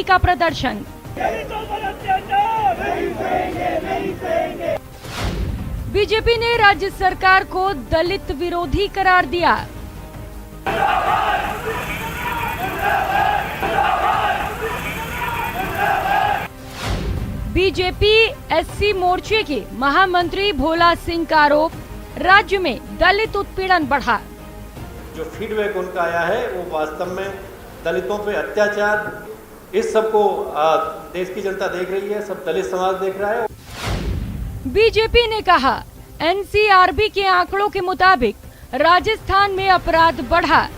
का प्रदर्शन। बीजेपी ने राज्य सरकार को दलित विरोधी करार दिया। बीजेपी एससी मोर्चे के महामंत्री भोला सिंह का आरोप, राज्य में दलित उत्पीड़न बढ़ा। जो फीडबैक उनका आया है वो वास्तव में दलितों पे अत्याचार, इस सब को देश की जनता देख रही है, सब दलित समाज देख रहा है। बीजेपी ने कहा, एनसीआरबी के आंकड़ों के मुताबिक राजस्थान में अपराध बढ़ा।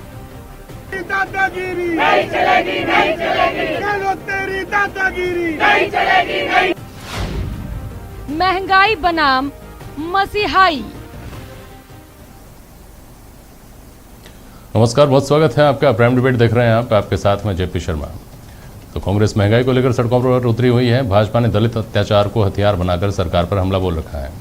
दादागिरी नहीं चलेगी, नहीं चलेगी, चलो तेरी दादागिरी नहीं चलेगी, नहीं। महंगाई बनाम मसीहाई। नमस्कार, बहुत स्वागत है आपका। प्राइम डिबेट देख रहे हैं आप, आपके साथ में जेपी शर्मा। तो कांग्रेस महंगाई को लेकर सड़कों पर उतरी हुई है। भाजपा ने दलित अत्याचार को हथियार बनाकर सरकार पर हमला बोल रखा है।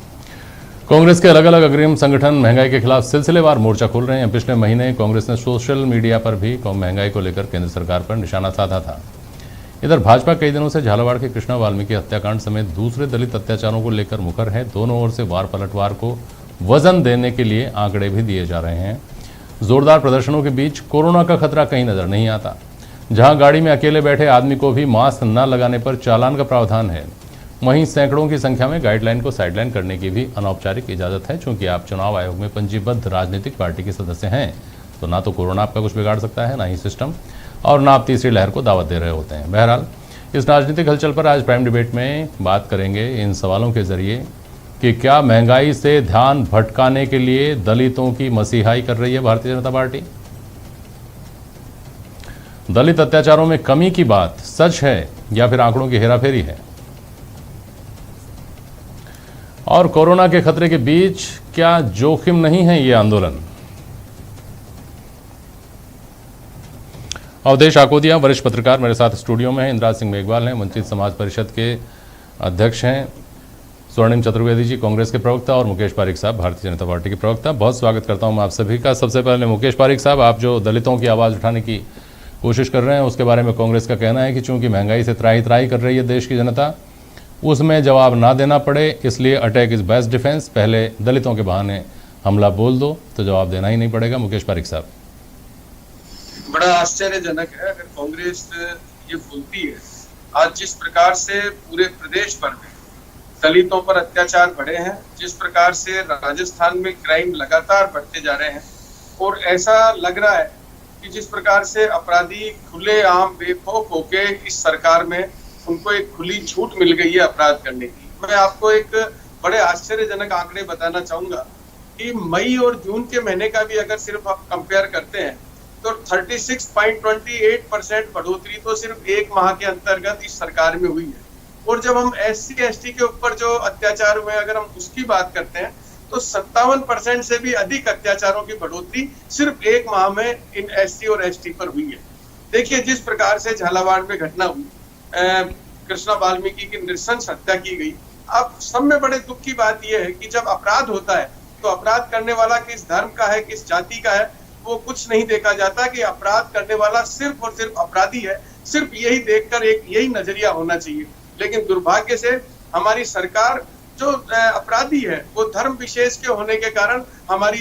कांग्रेस के अलग अलग अग्रिम संगठन महंगाई के खिलाफ सिलसिलेवार मोर्चा खोल रहे हैं। पिछले महीने कांग्रेस ने सोशल मीडिया पर भी महंगाई को लेकर केंद्र सरकार पर निशाना साधा था। इधर भाजपा कई दिनों से झालावाड़ के कृष्णा वाल्मीकि हत्याकांड समेत दूसरे दलित अत्याचारों को लेकर मुखर है। दोनों ओर से वार पलटवार को वजन देने के लिए आंकड़े भी दिए जा रहे हैं। जोरदार प्रदर्शनों के बीच कोरोना का खतरा कहीं नजर नहीं आता। जहां गाड़ी में अकेले बैठे आदमी को भी मास्क न लगाने पर चालान का प्रावधान है, वहीं सैकड़ों की संख्या में गाइडलाइन को साइडलाइन करने की भी अनौपचारिक इजाजत है। चूंकि आप चुनाव आयोग में पंजीबद्ध राजनीतिक पार्टी के सदस्य हैं, तो ना तो कोरोना आपका कुछ बिगाड़ सकता है, ना ही सिस्टम, और ना आप तीसरी लहर को दावत दे रहे होते हैं। बहरहाल, इस राजनीतिक हलचल पर आज प्राइम डिबेट में बात करेंगे इन सवालों के जरिए कि क्या महंगाई से ध्यान भटकाने के लिए दलितों की मसीहाई कर रही है भारतीय जनता पार्टी? दलित अत्याचारों में कमी की बात सच है या फिर आंकड़ों की हेराफेरी है? और कोरोना के खतरे के बीच क्या जोखिम नहीं है ये आंदोलन? अवधेश आकोदिया वरिष्ठ पत्रकार मेरे साथ स्टूडियो में हैं। इंदिरा सिंह मेघवाल हैं, वंचित समाज परिषद के अध्यक्ष हैं। स्वर्णिम चतुर्वेदी जी कांग्रेस के प्रवक्ता, और मुकेश पारिक साहब भारतीय जनता पार्टी के प्रवक्ता। बहुत स्वागत करता हूं मैं आप सभी का। सबसे पहले मुकेश पारिक साहब, आप जो दलितों की आवाज़ उठाने की कोशिश कर रहे हैं, उसके बारे में कांग्रेस का कहना है कि चूंकि महंगाई से त्राही त्राही कर रही है देश की जनता, उसमें जवाब ना देना पड़े, इसलिए अटैक इज बेस्ट डिफेंस। पहले दलितों के बहाने हमला बोल दो तो जवाब देना ही नहीं पड़ेगा। मुकेश पारिक साहब, बड़ा आश्चर्यजनक है अगर कांग्रेस ये बोलती है। आज जिस प्रकार से पूरे प्रदेश भर में दलितों पर अत्याचार बढ़े हैं, जिस प्रकार से राजस्थान में क्राइम लगातार बढ़ते जा रहे हैं, और ऐसा लग रहा है कि जिस प्रकार से अपराधी खुलेआम बेखौफ होके इस सरकार में उनको एक खुली छूट मिल गई है अपराध करने की। मैं आपको एक बड़े आश्चर्यजनक आंकड़े बताना चाहूंगा कि मई और जून के महीने का भी अगर सिर्फ आप कंपेयर करते हैं तो 36.28% बढ़ोतरी तो सिर्फ एक माह के अंतर्गत इस सरकार में हुई है। और जब हम SC ST के ऊपर जो अत्याचार हुए, अगर हम उसकी बात करते हैं तो 57% से भी अधिक अत्याचारों की बढ़ोतरी सिर्फ एक माह में इन SC और ST पर हुई है। देखिए, जिस प्रकार से झालावाड़ में घटना हुई, कृष्णा वाल्मीकि की नृशंस हत्या की गई। अब सब में बड़े दुख की बात यह है कि जब अपराध होता है तो अपराध करने वाला किस धर्म का है, किस जाति का है, वो कुछ नहीं देखा जाता कि अपराध करने वाला सिर्फ और सिर्फ अपराधी है। सिर्फ यही देखकर एक यही नजरिया होना चाहिए। लेकिन दुर्भाग्य से हमारी सरकार जो अपराधी है वो धर्म विशेष के होने के कारण हमारी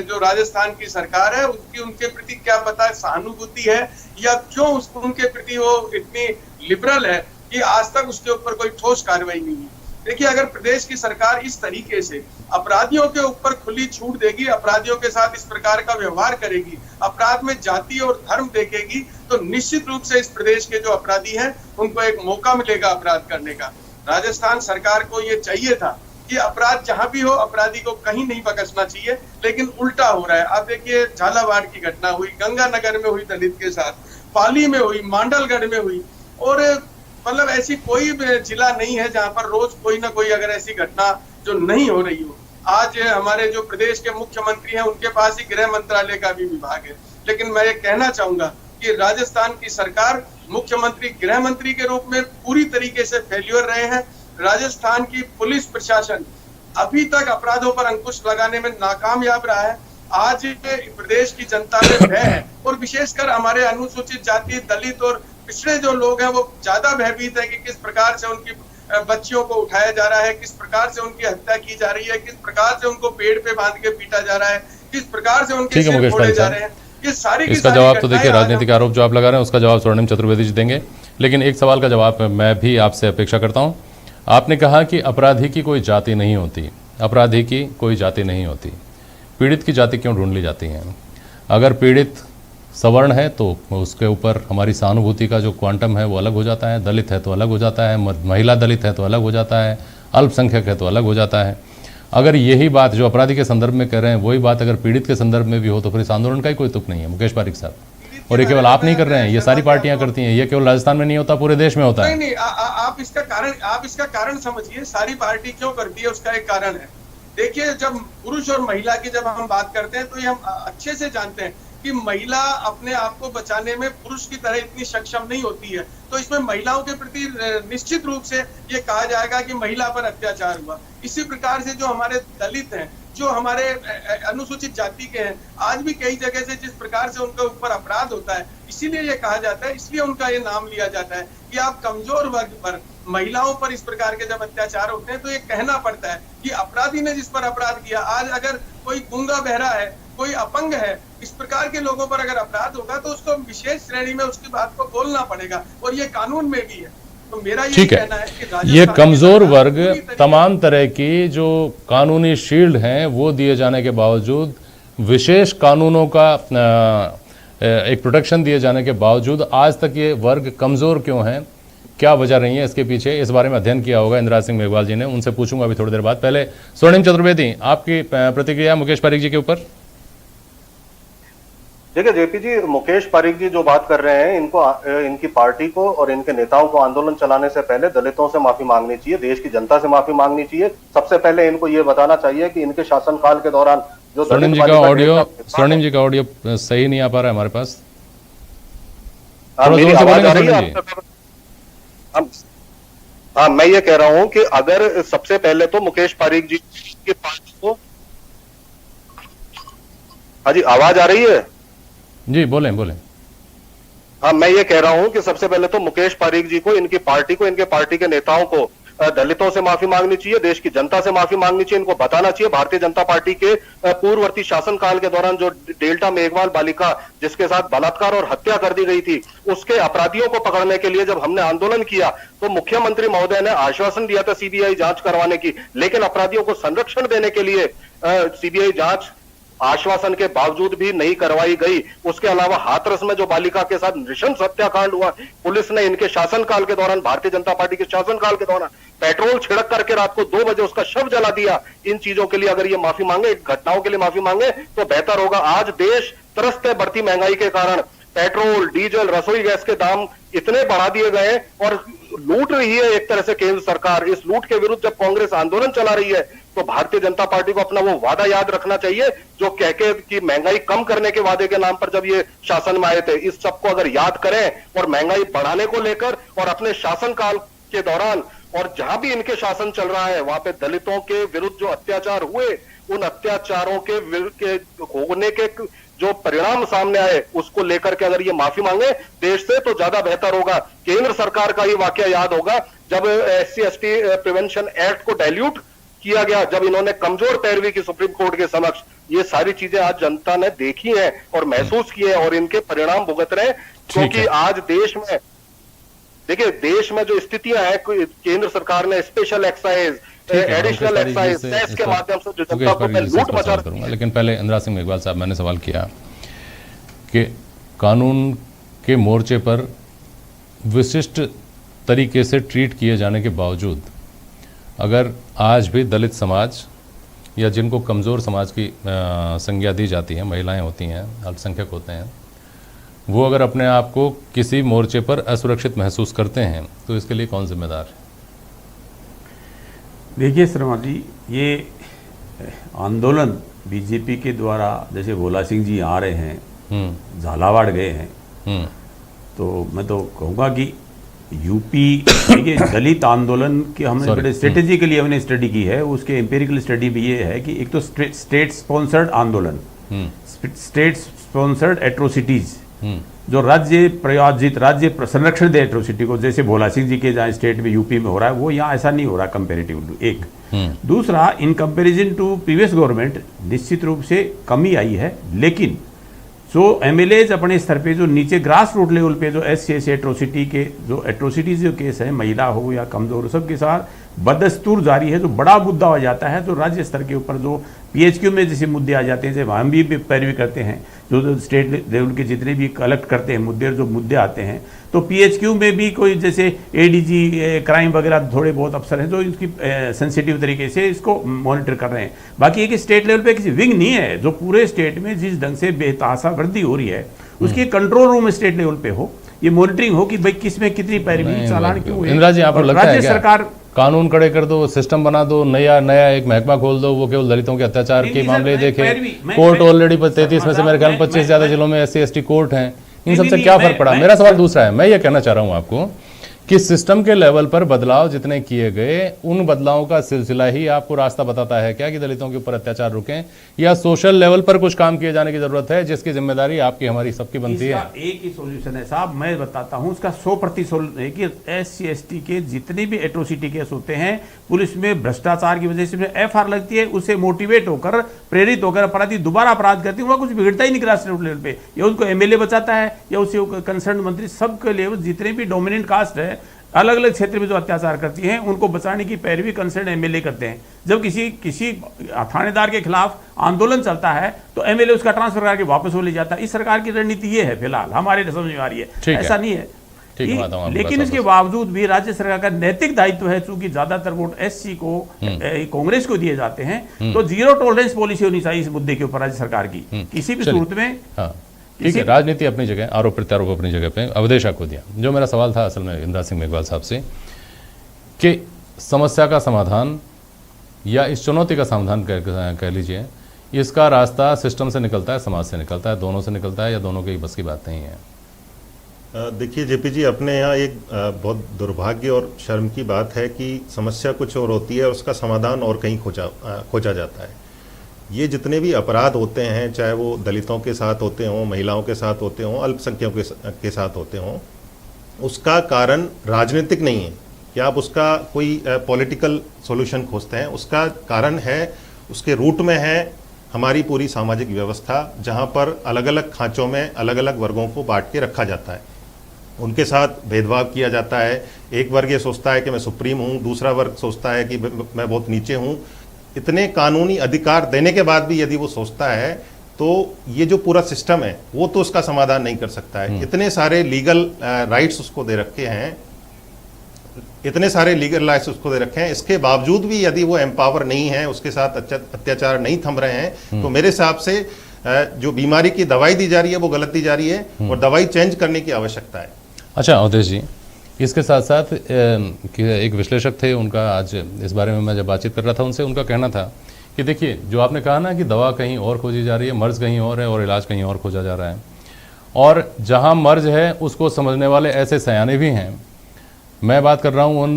जो राजस्थान की सरकार है उसकी उनके प्रति क्या पता है सहानुभूति है या क्यों उनके प्रति वो इतनी लिबरल है कि आज तक उसके ऊपर कोई ठोस कार्रवाई नहीं है। देखिए, अगर प्रदेश की सरकार इस तरीके से अपराधियों के ऊपर खुली छूट देगी, अपराधियों के साथ इस प्रकार का व्यवहार करेगी, अपराध में जाति और धर्म देखेगी, तो निश्चित रूप से इस प्रदेश के जो अपराधी हैं उनको एक मौका मिलेगा अपराध करने का। राजस्थान सरकार को ये चाहिए था कि अपराध जहां भी हो अपराधी को कहीं नहीं बख्शना चाहिए, लेकिन उल्टा हो रहा है। आप देखिए, झालावाड़ की घटना हुई, गंगानगर में हुई दलित के साथ, पाली में हुई, मांडलगढ़ में हुई, और मतलब ऐसी कोई जिला नहीं है जहां पर रोज कोई ना कोई अगर ऐसी घटना जो नहीं हो रही हो। आज हमारे जो प्रदेश के मुख्यमंत्री हैं उनके पास ही गृह मंत्रालय का भी विभाग है, लेकिन मैं ये कहना चाहूंगा कि राजस्थान की सरकार मुख्यमंत्री गृह मंत्री के रूप में पूरी तरीके से फेल्योर रहे हैं। राजस्थान की पुलिस प्रशासन अभी तक अपराधों पर अंकुश लगाने में नाकामयाब रहा है। आज प्रदेश की जनता में भय है, और विशेषकर हमारे अनुसूचित जाति, दलित और पिछड़े जो लोग हैं वो ज्यादा भयभीत है कि किस प्रकार से उनकी बच्चियों को उठाया जा रहा है, किस प्रकार से उनकी हत्या की जा रही है, किस प्रकार से उनको पेड़ पे बांध के पीटा जा रहा है, किस प्रकार से उनके सिर फोड़े जा रहे हैं। ये सारी इसका जवाब तो देखिए राजनीतिक आरोप जो आप लगा रहे हैं उसका जवाब स्वर्णिम चतुर्वेदी जी देंगे, लेकिन एक सवाल का जवाब मैं भी आपसे अपेक्षा करता हूं। आपने कहा कि अपराधी की कोई जाति नहीं होती, अपराधी की कोई जाति नहीं होती, पीड़ित की जाति क्यों ढूंढ ली जाती है? अगर पीड़ित सवर्ण है तो उसके ऊपर हमारी सहानुभूति का जो क्वांटम है वो अलग हो जाता है, दलित है तो अलग हो जाता है, महिला दलित है तो अलग हो जाता है, अल्पसंख्यक है तो अलग हो जाता है। अगर यही बात जो अपराधी के संदर्भ में कह रहे हैं वही बात अगर पीड़ित के संदर्भ में भी हो तो फिर इस आंदोलन का ही कोई तुक नहीं है मुकेश पारिक साहब। और ये केवल आप नहीं कर रहे हैं, ये सारी पार्टियां करती हैं, ये केवल राजस्थान में नहीं होता, पूरे देश में होता है। नहीं, आप इसका कारण समझिए, सारी पार्टी क्यों करती है उसका एक कारण है। देखिए, जब पुरुष और महिला की जब हम बात करते हैं तो ये हम अच्छे से जानते हैं कि महिला अपने आप को बचाने में पुरुष की तरह इतनी सक्षम नहीं होती है, तो इसमें महिलाओं के प्रति निश्चित रूप से ये कहा जाएगा कि महिला पर अत्याचार हुआ। इसी प्रकार से जो हमारे दलित हैं, जो हमारे अनुसूचित जाति के हैं, आज भी कई जगह से जिस प्रकार से उनके ऊपर अपराध होता है, इसीलिए ये कहा जाता है, इसलिए उनका ये नाम लिया जाता है कि आप कमजोर वर्ग पर, महिलाओं पर इस प्रकार के जब अत्याचार होते हैं तो ये कहना पड़ता है कि अपराधी ने जिस पर अपराध किया, आज अगर कोई गूंगा बहरा है, कोई अपंग है, इस प्रकार के लोगों पर अगर अपराध होगा तो उसको विशेष श्रेणी में उसकी बात को बोलना पड़ेगा, और ये कानून में भी है। तो मेरा ये कहना है कि ये कमजोर वर्ग तमाम तरह की जो कानूनी शील्ड हैं वो दिए जाने के बावजूद, विशेष कानूनों का एक प्रोटेक्शन दिए जाने के बावजूद आज तक ये वर्ग कमजोर क्यों हैं, क्या वजह रही है इसके पीछे? इस बारे में अध्ययन किया होगा इंदिरा सिंह मेघवाल जी ने, उनसे पूछूंगा अभी थोड़ी देर बाद। पहले स्वर्णिम चतुर्वेदी, आपकी प्रतिक्रिया मुकेश पारिक जी के ऊपर। देखिए जेपी जी, मुकेश पारिक जी जो बात कर रहे हैं, इनको इनकी पार्टी को और इनके नेताओं को आंदोलन चलाने से पहले दलितों से माफी मांगनी चाहिए, देश की जनता से माफी मांगनी चाहिए। सबसे पहले इनको ये बताना चाहिए कि इनके शासनकाल के दौरान जो स्वर्णिम जी का ऑडियो सही नहीं आ पा रहा है हमारे पास। हाँ, मैं ये कह रहा हूं कि अगर सबसे पहले तो मुकेश पारिक जी की पार्टी को, हाँ जी आवाज आ रही है जी, बोलें। हाँ, मैं ये कह रहा हूं कि सबसे पहले तो मुकेश पारिक जी को, इनकी पार्टी को, इनके पार्टी के नेताओं को दलितों से माफी मांगनी चाहिए, देश की जनता से माफी मांगनी चाहिए। इनको बताना चाहिए भारतीय जनता पार्टी के पूर्ववर्ती शासनकाल के दौरान जो डेल्टा मेघवाल बालिका जिसके साथ बलात्कार और हत्या कर दी गई थी, उसके अपराधियों को पकड़ने के लिए जब हमने आंदोलन किया तो मुख्यमंत्री महोदय ने आश्वासन दिया था सीबीआई जांच करवाने की, लेकिन अपराधियों को संरक्षण देने के लिए सीबीआई जांच आश्वासन के बावजूद भी नहीं करवाई गई। उसके अलावा हाथरस में जो बालिका के साथ नृशंस हत्याकांड हुआ, पुलिस ने इनके शासनकाल के दौरान, भारतीय जनता पार्टी के शासनकाल के दौरान पेट्रोल छिड़क करके रात को 2 बजे उसका शव जला दिया। इन चीजों के लिए अगर ये माफी मांगे, घटनाओं के लिए माफी मांगे तो बेहतर होगा। आज देश त्रस्त है बढ़ती महंगाई के कारण, पेट्रोल, डीजल, रसोई गैस के दाम इतने बढ़ा दिए गए और लूट रही है एक तरह से केंद्र सरकार। इस लूट के विरुद्ध जब कांग्रेस आंदोलन चला रही है तो भारतीय जनता पार्टी को अपना वो वादा याद रखना चाहिए जो कह के कि महंगाई कम करने के वादे के नाम पर जब ये शासन में आए थे। इस सबको अगर याद करें और महंगाई बढ़ाने को लेकर और अपने शासनकाल के दौरान और जहां भी इनके शासन चल रहा है वहां पे दलितों के विरुद्ध जो अत्याचार हुए, उन अत्याचारों के होने के जो परिणाम सामने आए उसको लेकर के अगर ये माफी मांगे देश से तो ज्यादा बेहतर होगा। केंद्र सरकार का ये वाकया याद होगा जब SC/ST प्रिवेंशन एक्ट को डाइल्यूट किया गया, जब इन्होंने कमजोर पैरवी की सुप्रीम कोर्ट के समक्ष। ये सारी चीजें आज जनता ने देखी हैं और महसूस की है और इनके परिणाम भुगत रहे हैं, क्योंकि आज देश में देखिए, देश में जो स्थितियां हैं, केंद्र सरकार ने special excise, additional excise, cess के माध्यम से जो जनता को लूट मचा रही है। लेकिन पहले इंदिरा सिंह मेघवाल साहब, मैंने सवाल किया कि कानून के मोर्चे पर विशिष्ट तरीके से ट्रीट किए जाने के बावजूद अगर आज भी दलित समाज या जिनको कमज़ोर समाज की संज्ञा दी जाती है, महिलाएं होती हैं, अल्पसंख्यक होते हैं, वो अगर अपने आप को किसी मोर्चे पर असुरक्षित महसूस करते हैं तो इसके लिए कौन जिम्मेदार है? देखिए शर्मा जी, ये आंदोलन बीजेपी के द्वारा, जैसे भोला सिंह जी आ रहे हैं, झालावाड़ गए हैं, तो मैं तो कहूँगा कि यूपी देखिए दलित आंदोलन के हमने बड़े स्ट्रेटेजिकली हमने स्टडी की है। उसके एम्पेरिकल स्टडी भी ये है कि एक तो स्टेट स्पॉन्सर्ड आंदोलन, स्टेट स्पॉन्सर्ड एट्रोसिटीज, जो राज्य प्रायोजित राज्य संरक्षण दे एट्रोसिटी को, जैसे भोला सिंह जी के जहाँ स्टेट में यूपी में हो रहा है, वो यहाँ ऐसा नहीं हो रहा कंपेरेटिवली। एक दूसरा, in comparison to previous government निश्चित रूप से कमी आई है, लेकिन जो एमएलएज अपने स्तर पे जो नीचे ग्रास रूट लेवल पे जो एससी एट्रोसिटी के जो एट्रोसिटीज जो केस है, महिला हो या कमजोर हो, सबके साथ बदस्तूर जारी है। जो बड़ा मुद्दा हो जाता है तो राज्य स्तर के ऊपर जो पीएचक्यू में जैसे मुद्दे आ जाते हैं, जैसे हम भी पैरवी करते हैं, जो स्टेट लेवल के जितने भी कलेक्ट करते हैं मुद्दे, जो मुद्दे आते हैं, तो पीएचक्यू में भी कोई जैसे एडीजी क्राइम वगैरह थोड़े बहुत अफसर हैं जो इसकी सेंसिटिव तरीके से इसको मॉनिटर कर रहे हैं। बाकी एक स्टेट लेवल पे किसी विंग नहीं है जो पूरे स्टेट में जिस ढंग से बेतहाशा वृद्धि हो रही है उसकी कंट्रोल रूम स्टेट लेवल पे हो, ये मॉनिटरिंग हो कि भाई किसमें कितनी पैरवी चालान क्यों है। इंदिरा जी, यहाँ पर लगता है राज्य क्या सरकार कानून कड़े कर दो, सिस्टम बना दो, नया एक महकमा खोल दो, वो केवल दलितों के अत्याचार के मामले देखे। कोर्ट ऑलरेडी 33 में से मेरे ख्याल 25 ज्यादा जिलों में एससी एसटी कोर्ट हैं। इन सबसे क्या फर्क पड़ा? मेरा सवाल दूसरा है, मैं ये कहना चाह रहा हूं आपको कि सिस्टम के लेवल पर बदलाव जितने किए गए, उन बदलावों का सिलसिला ही आपको रास्ता बताता है क्या कि दलितों के ऊपर अत्याचार रुकें, या सोशल लेवल पर कुछ काम किए जाने की जरूरत है जिसकी जिम्मेदारी आपकी हमारी सबकी बनती है? एक ही सॉल्यूशन है साहब, मैं बताता हूं उसका 100% सोल्यूशन है कि एससी एसटी के जितने भी एट्रोसिटी केस होते हैं, पुलिस में भ्रष्टाचार की वजह से एफआईआर लगती है, उससे मोटिवेट होकर प्रेरित होकर अपराधी दोबारा अपराध करते हैं, वहां कुछ बिगड़ता ही नहीं ग्रासरूट लेवल पे। या उनको एमएलए बचाता है या उससे कंसर्न मंत्री, सबके लेवल जितने भी डोमिनेंट कास्ट है अलग अलग क्षेत्र में जो अत्याचार करती हैं उनको बचाने की पैरवी कंसर्न एमएलए करते हैं। जब किसी थानेदार के खिलाफ आंदोलन चलता है तो एमएलए उसका ट्रांसफर करके वापस हो ले जाता है। इस सरकार की रणनीति ये है फिलहाल, हमारे समझ में आ रही है, ऐसा नहीं है। लेकिन इसके बावजूद भी राज्य सरकार का नैतिक दायित्व है, चूंकि ज्यादातर वोट एससी को कांग्रेस को दिए जाते हैं, तो जीरो टॉलरेंस पॉलिसी होनी चाहिए इस मुद्दे के ऊपर राज्य सरकार की किसी भी सूरत में। ठीक है, राजनीति अपनी जगह, आरोप प्रत्यारोप अपनी जगह पे, अवधेश को दिया। जो मेरा सवाल था असल में इंदिरा सिंह मेघवाल साहब से कि समस्या का समाधान या इस चुनौती का समाधान कह लीजिए, इसका रास्ता सिस्टम से निकलता है, समाज से निकलता है, दोनों से निकलता है, या दोनों की बस की बात नहीं है? देखिए जेपी जी, अपने यहाँ एक बहुत दुर्भाग्य और शर्म की बात है कि समस्या कुछ और होती है और उसका समाधान और कहीं खोजा जाता है। ये जितने भी अपराध होते हैं, चाहे वो दलितों के साथ होते हों, महिलाओं के साथ होते हों, अल्पसंख्यकों के साथ होते हों, उसका कारण राजनीतिक नहीं है कि आप उसका कोई पॉलिटिकल सॉल्यूशन खोजते हैं। उसका कारण है, उसके रूट में है हमारी पूरी सामाजिक व्यवस्था, जहाँ पर अलग अलग खांचों में अलग अलग वर्गों को बांट के रखा जाता है, उनके साथ भेदभाव किया जाता है। एक वर्ग ये सोचता है कि मैं सुप्रीम हूँ, दूसरा वर्ग सोचता है कि मैं बहुत नीचे हूँ। इतने कानूनी अधिकार देने के बाद भी यदि वो सोचता है तो ये जो पूरा सिस्टम है वो तो उसका समाधान नहीं कर सकता है। इतने सारे लीगल राइट्स उसको दे रखे हैं, इतने सारे लीगल राइट्स उसको दे रखे हैं, इसके बावजूद भी यदि वो एम्पावर नहीं है, उसके साथ अत्याचार नहीं थम रहे हैं, तो मेरे हिसाब से जो बीमारी की दवाई दी जा रही है वो गलत दी जा रही है और दवाई चेंज करने की आवश्यकता है। अच्छा अवधेश जी, इसके साथ साथ एक विश्लेषक थे, उनका आज इस बारे में मैं जब बातचीत कर रहा था उनसे, उनका कहना था कि देखिए जो आपने कहा ना कि दवा कहीं और खोजी जा रही है, मर्ज कहीं और है और इलाज कहीं और खोजा जा रहा है, और जहां मर्ज है उसको समझने वाले ऐसे सयाने भी हैं। मैं बात कर रहा हूं उन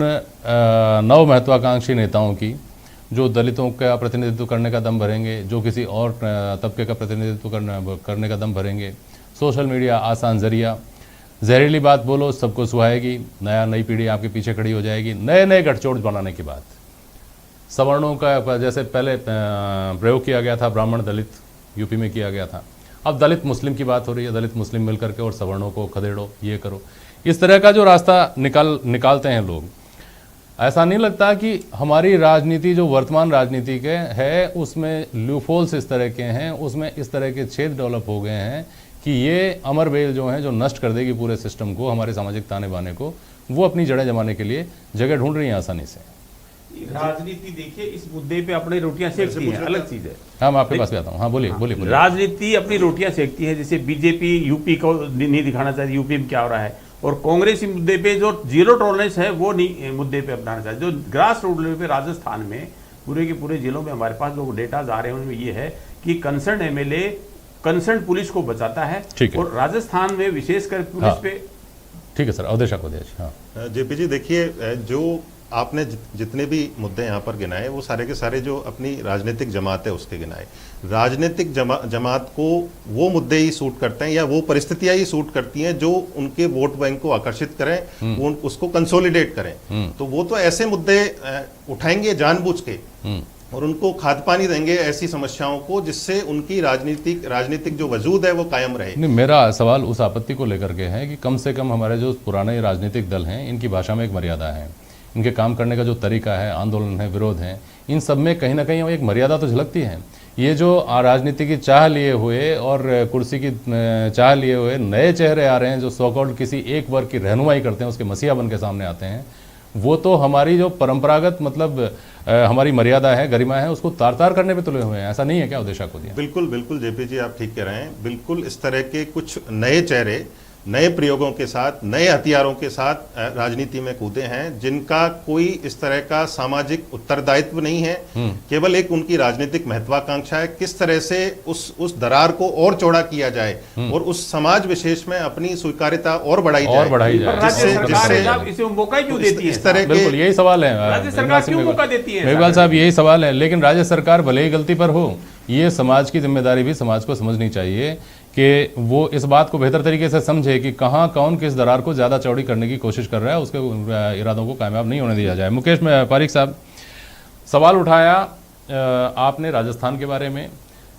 नव महत्वाकांक्षी नेताओं की जो दलितों का प्रतिनिधित्व करने का दम भरेंगे, जो किसी और तबके का प्रतिनिधित्व करने का दम भरेंगे। सोशल मीडिया आसान जरिया, जहरीली बात बोलो सबको सुहाएगी, नई पीढ़ी आपके पीछे खड़ी हो जाएगी। नए गठजोड़ बनाने की बात, सवर्णों का जैसे पहले प्रयोग किया गया था, ब्राह्मण दलित यूपी में किया गया था, अब दलित मुस्लिम की बात हो रही है, दलित मुस्लिम मिलकर के और सवर्णों को खदेड़ो, ये करो। इस तरह का जो रास्ता निकालते हैं लोग, ऐसा नहीं लगता कि हमारी राजनीति जो वर्तमान राजनीति के है उसमें लूफोल्स इस तरह के हैं, उसमें इस तरह के छेद डेवलप हो गए हैं कि ये अमर बेल जो है, जो नष्ट कर देगी पूरे सिस्टम को, हमारे सामाजिक ताने बाने को, वो अपनी जड़ें जमाने के लिए जगह ढूंढ रही हैं आसानी से। राजनीति देखिए इस मुद्दे पे अपनी रोटियां सेकती है, अलग चीज है। हाँ, मैं आपके पास भी आता हूँ। हाँ बोलिए बोलिए। राजनीति अपनी रोटियां सेकती है, जैसे बीजेपी यूपी को नहीं दिखाना चाहती यूपी में क्या हो रहा है, और कांग्रेस इस मुद्दे पे जो जीरो टॉलरेंस है वो नहीं मुद्दे पे अपनाना चाहती। जो ग्रास रूट लेवल पे राजस्थान में पूरे के पूरे जिलों में हमारे पास जो डेटा आ रहे हैं उनमें ये है कि कंसर्न एमएलए कंसर्न पुलिस को बचाता है, और राजस्थान में विशेषकर पुलिस पे। ठीक है सर, अवधेश को दे। हाँ जेपी जी, देखिए जो आपने जितने भी मुद्दे यहाँ पर गिनाए वो सारे के सारे जो अपनी राजनीतिक जमात है उसके गिनाए। राजनीतिक जमात को वो मुद्दे ही सूट करते हैं या वो परिस्थितियां ही सूट करती हैं जो उनके वोट बैंक को आकर्षित करें, वो उसको कंसोलिडेट करें। तो वो तो ऐसे मुद्दे उठाएंगे जानबूझ के और उनको खाद पानी देंगे ऐसी समस्याओं को जिससे उनकी राजनीतिक जो वजूद है वो कायम रहे। नहीं, मेरा सवाल उस आपत्ति को लेकर के है कि कम से कम हमारे जो पुराने राजनीतिक दल हैं इनकी भाषा में एक मर्यादा है, इनके काम करने का जो तरीका है, आंदोलन है, विरोध है, इन सब में कहीं ना कहीं एक मर्यादा तो झलकती है। ये जो राजनीति की चाह लिए हुए और कुर्सी की चाह लिए हुए नए चेहरे आ रहे हैं जो सो कॉल्ड किसी एक वर्ग की रहनुमाई करते हैं, उसके मसीहा बन के सामने आते हैं, वो तो हमारी जो परंपरागत मतलब हमारी मर्यादा है, गरिमा है, उसको तार तार करने पे तुले हुए हैं। ऐसा नहीं है क्या उद्देश्य को दिया? बिल्कुल बिल्कुल जेपी जी आप ठीक कह रहे हैं। बिल्कुल इस तरह के कुछ नए चेहरे नए प्रयोगों के साथ, नए हथियारों के साथ राजनीति में कूदे हैं जिनका कोई इस तरह का सामाजिक उत्तरदायित्व नहीं है, केवल एक उनकी राजनीतिक महत्वाकांक्षा है किस तरह से उस दरार को और चौड़ा किया जाए और उस समाज विशेष में अपनी स्वीकार्यता और बढ़ाई जाए। इसे मौका क्यों देती है? इस तरह के यही सवाल है राज्य सरकार क्यों मौका देती है? मेघवाल साहब यही सवाल है। लेकिन राज्य सरकार भले ही गलती पर हो, ये समाज की जिम्मेदारी भी समाज को समझनी चाहिए कि वो इस बात को बेहतर तरीके से समझे कि कहाँ कौन किस दरार को ज़्यादा चौड़ी करने की कोशिश कर रहा है, उसके इरादों को कामयाब नहीं होने दिया जाए। मुकेश पारीक साहब, सवाल उठाया आपने राजस्थान के बारे में,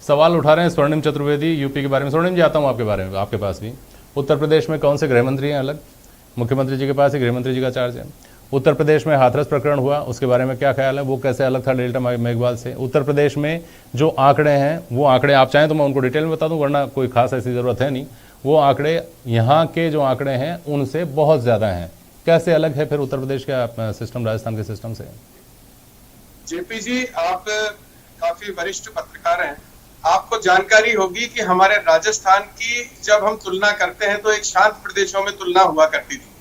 सवाल उठा रहे हैं स्वर्णिम चतुर्वेदी यूपी के बारे में। स्वर्णिम जी, आता हूँ आपके बारे में, आपके पास भी। उत्तर प्रदेश में कौन से गृह मंत्री हैं अलग? मुख्यमंत्री जी के पास ही गृह मंत्री जी का चार्ज है। उत्तर प्रदेश में हाथरस प्रकरण हुआ, उसके बारे में क्या ख्याल है? वो कैसे अलग था डेल्टा मेघवाल से? उत्तर प्रदेश में जो आंकड़े हैं, वो आंकड़े आप चाहें तो मैं उनको डिटेल में बता दूं, वरना कोई खास ऐसी ज़रूरत है नहीं। वो आंकड़े यहाँ के जो आंकड़े हैं उनसे बहुत ज़्यादा हैं। कैसे अलग है फिर उत्तर प्रदेश का सिस्टम राजस्थान के सिस्टम से? जेपी जी, आप काफी वरिष्ठ पत्रकार हैं, आपको जानकारी होगी कि हमारे राजस्थान की जब हम तुलना करते हैं तो एक शांत प्रदेशों में तुलना हुआ करती थी।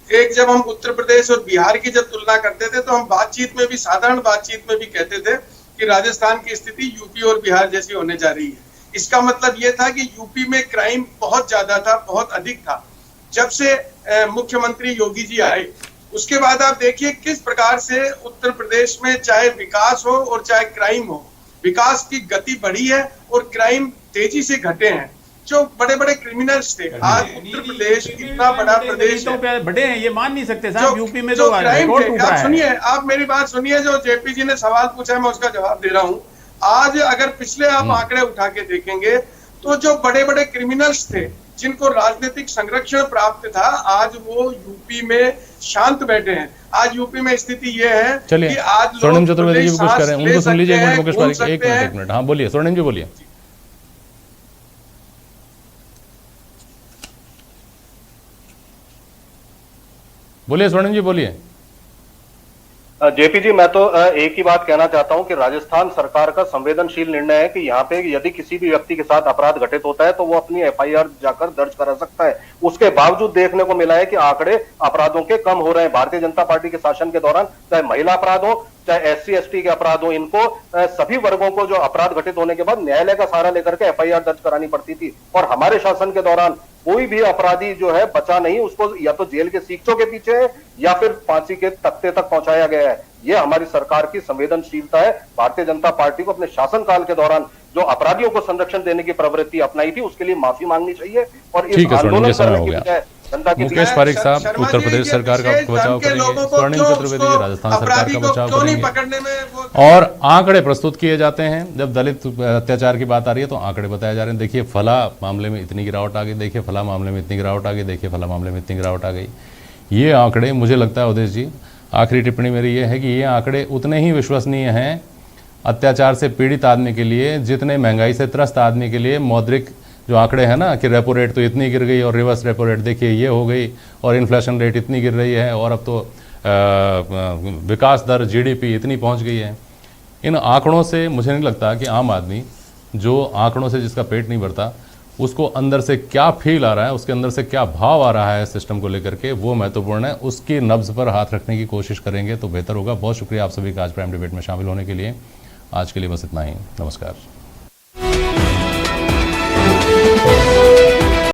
एक जब हम उत्तर प्रदेश और बिहार की जब तुलना करते थे तो हम बातचीत में भी, साधारण बातचीत में भी कहते थे कि राजस्थान की स्थिति यूपी और बिहार जैसी होने जा रही है। इसका मतलब यह था कि यूपी में क्राइम बहुत ज्यादा था, बहुत अधिक था। जब से मुख्यमंत्री योगी जी आए उसके बाद आप देखिए किस प्रकार से उत्तर प्रदेश में चाहे विकास हो और चाहे क्राइम हो, विकास की गति बढ़ी है और क्राइम तेजी से घटे हैं। जो बड़े बड़े क्रिमिनल्स थे, आज उत्तर प्रदेश इतना बड़ा प्रदेश है, बड़े हैं, ये मान नहीं सकते साहब। यूपी में तो आप सुनिए, आप मेरी बात सुनिए। जो जेपी जी ने सवाल पूछा है मैं उसका जवाब दे रहा हूँ। आज अगर पिछले आप आंकड़े उठा के देखेंगे तो जो बड़े बड़े क्रिमिनल्स थे जिनको राजनीतिक संरक्षण प्राप्त था, आज वो यूपी में शांत बैठे हैं। आज यूपी में स्थिति ये है कि आज स्वर्णिम चतुर्वेदी जी कुछ कर रहे हैं, उनको सुन लीजिए। एक मिनट, हाँ बोलिए स्वर्णिम जी, बोलिए। बोलिए स्वर्णिम जी, बोलिए। जेपी जी, मैं तो एक ही बात कहना चाहता हूं कि राजस्थान सरकार का संवेदनशील निर्णय है कि यहाँ पे यदि किसी भी व्यक्ति के साथ अपराध घटित होता है तो वो अपनी एफआईआर जाकर दर्ज करा सकता है। उसके बावजूद देखने को मिला है कि आंकड़े अपराधों के कम हो रहे हैं। भारतीय जनता पार्टी के शासन के दौरान चाहे महिला अपराध हो, चाहे SC/ST के अपराध हो, इनको सभी वर्गों को जो अपराध घटित होने के बाद न्यायालय का सहारा लेकर के एफआईआर दर्ज करानी पड़ती थी। और हमारे शासन के दौरान कोई भी अपराधी जो है बचा नहीं, उसको या तो जेल के सीखचों के पीछे है या फिर फांसी के तख्ते तक पहुंचाया गया है। ये हमारी सरकार की संवेदनशीलता है। भारतीय जनता पार्टी को अपने शासनकाल के दौरान जो अपराधियों को संरक्षण देने की प्रवृत्ति अपनाई थी उसके लिए माफी मांगनी चाहिए और इस आंदोलन करने की बजाय जनता की। मुकेश पारीक साहब, उत्तर प्रदेश सरकार का बचाव करेंगे, स्वर्णिम चतुर्वेदी जी राजस्थान सरकार का बचाव करेंगे। और आंकड़े प्रस्तुत किए जाते हैं, जब दलित अत्याचार की बात आ रही है तो आंकड़े बताए जा रहे हैं। देखिए फला मामले में इतनी गिरावट आ गई, देखिए फला मामले में इतनी गिरावट आ गई, देखिए फला मामले में इतनी गिरावट आ गई। ये आंकड़े, मुझे लगता है उदेश जी, आखिरी टिप्पणी मेरी ये है कि ये आंकड़े उतने ही विश्वसनीय हैं अत्याचार से पीड़ित आदमी के लिए जितने महंगाई से त्रस्त आदमी के लिए मौद्रिक जो आंकड़े हैं ना कि रेपो रेट तो इतनी गिर गई और रिवर्स रेपो रेट देखिए ये हो गई और इन्फ्लेशन रेट इतनी गिर रही है और अब तो विकास दर GDP इतनी पहुंच गई है। इन आंकड़ों से मुझे नहीं लगता कि आम आदमी जो आंकड़ों से जिसका पेट नहीं भरता उसको अंदर से क्या फील आ रहा है, उसके अंदर से क्या भाव आ रहा है सिस्टम को लेकर के, वो महत्वपूर्ण है। उसकी नब्ज पर हाथ रखने की कोशिश करेंगे तो बेहतर होगा। बहुत शुक्रिया आप सभी का आज प्राइम डिबेट में शामिल होने के लिए। आज के लिए बस इतना ही। नमस्कार।